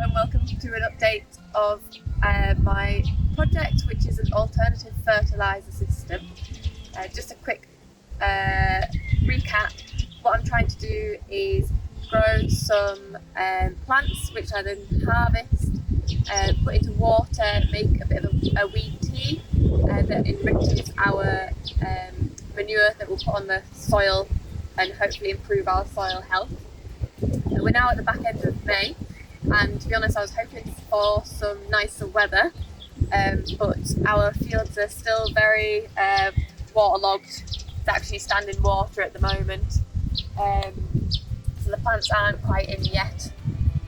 and welcome to an update of my project, which is an alternative fertiliser system. Just a quick recap. What I'm trying to do is grow some plants, which I then harvest, put into water, make a bit of a weed tea that enriches our manure that we'll put on the soil and hopefully improve our soil health. We're now at the back end of May, and to be honest I was hoping for some nicer weather, but our fields are still very waterlogged. It's actually standing water at the moment, so the plants aren't quite in yet,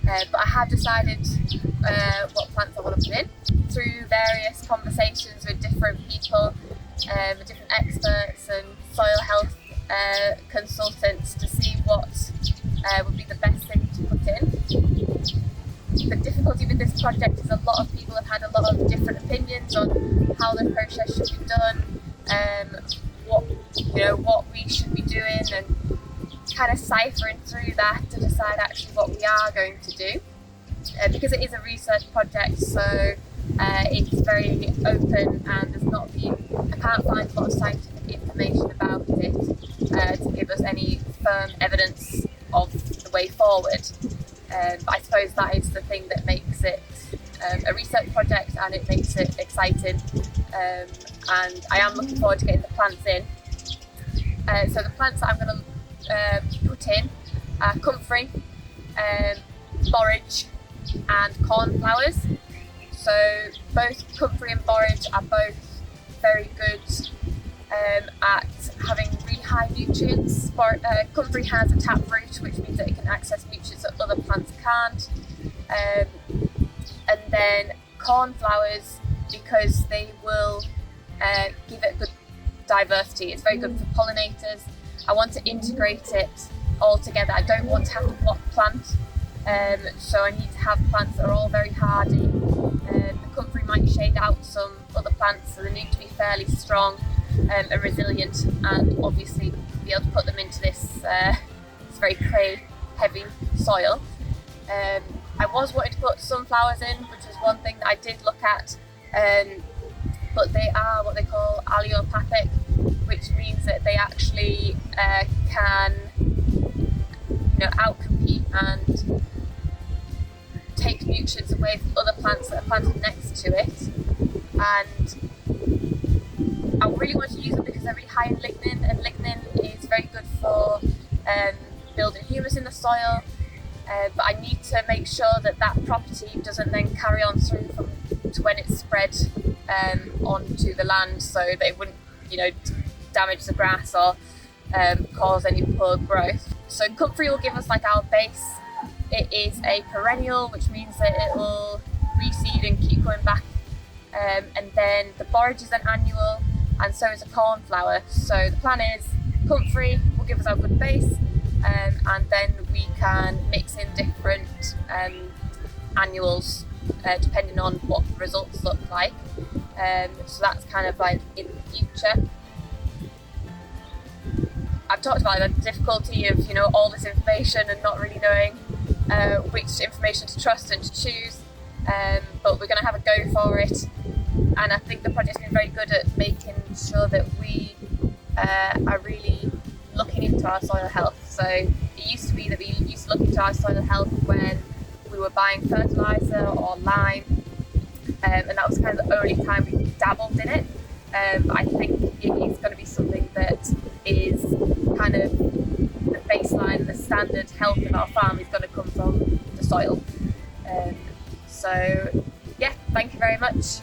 but I have decided what plants I want to put in through various conversations with different people, different experts and soil health consultants to see what would be the best thing to put in. The difficulty with this project is a lot of people have had a lot of different opinions on how the process should be done, what we should be doing, and kind of ciphering through that to decide actually what we are going to do. Because it is a research project, so it's very open, and I can't find a lot of scientific information about it to give us any firm evidence of the way forward. But I suppose that is the thing that makes it a research project, and it makes it exciting, and I am looking forward to getting the plants in. So the plants that I'm going to put in are comfrey, borage and cornflowers. So both comfrey and borage are both very good at having really high nutrients. Comfrey has a taproot, which means that it can access nutrients that other plants can't. And then cornflowers, because they will give it good diversity. It's very good for pollinators. I want to integrate it all together. I don't want to have to block plant, so I need to have plants that are all very hardy. The comfrey might shade out some other plants, so they need to be fairly strong and resilient, and obviously be able to put them into this very clay heavy soil. I was wanting to put sunflowers in, which is one thing that I did look at, but they are what they call allelopathic, which means that they actually can outcompete and take nutrients away from other plants that are planted next to it. And I really want to use them because they're really high in lignin, and lignin is very good for building humus in the soil, but I need to make sure that that property doesn't then carry on through to when it's spread onto the land, so that it wouldn't damage the grass or cause any poor growth. So comfrey will give us like our base. It is a perennial, which means that it will reseed and keep going back, and then the borage is an annual, and so is a cornflower. So the plan is comfrey will give us our good base, and then we can mix in different annuals depending on what the results look like. So that's kind of like in the future. I've talked about the difficulty of all this information and not really knowing which information to trust and to choose, but we're going to have a go for it, and I think the project's been very good at making sure that we are really looking into our soil health. So it used to be that we used to look into our soil health when we were buying fertiliser or lime, and that was kind of the only time we dabbled in it. I think it is going to be something that is kind of the baseline, the standard health of our farm is going to come from the soil. So yeah, thank you very much.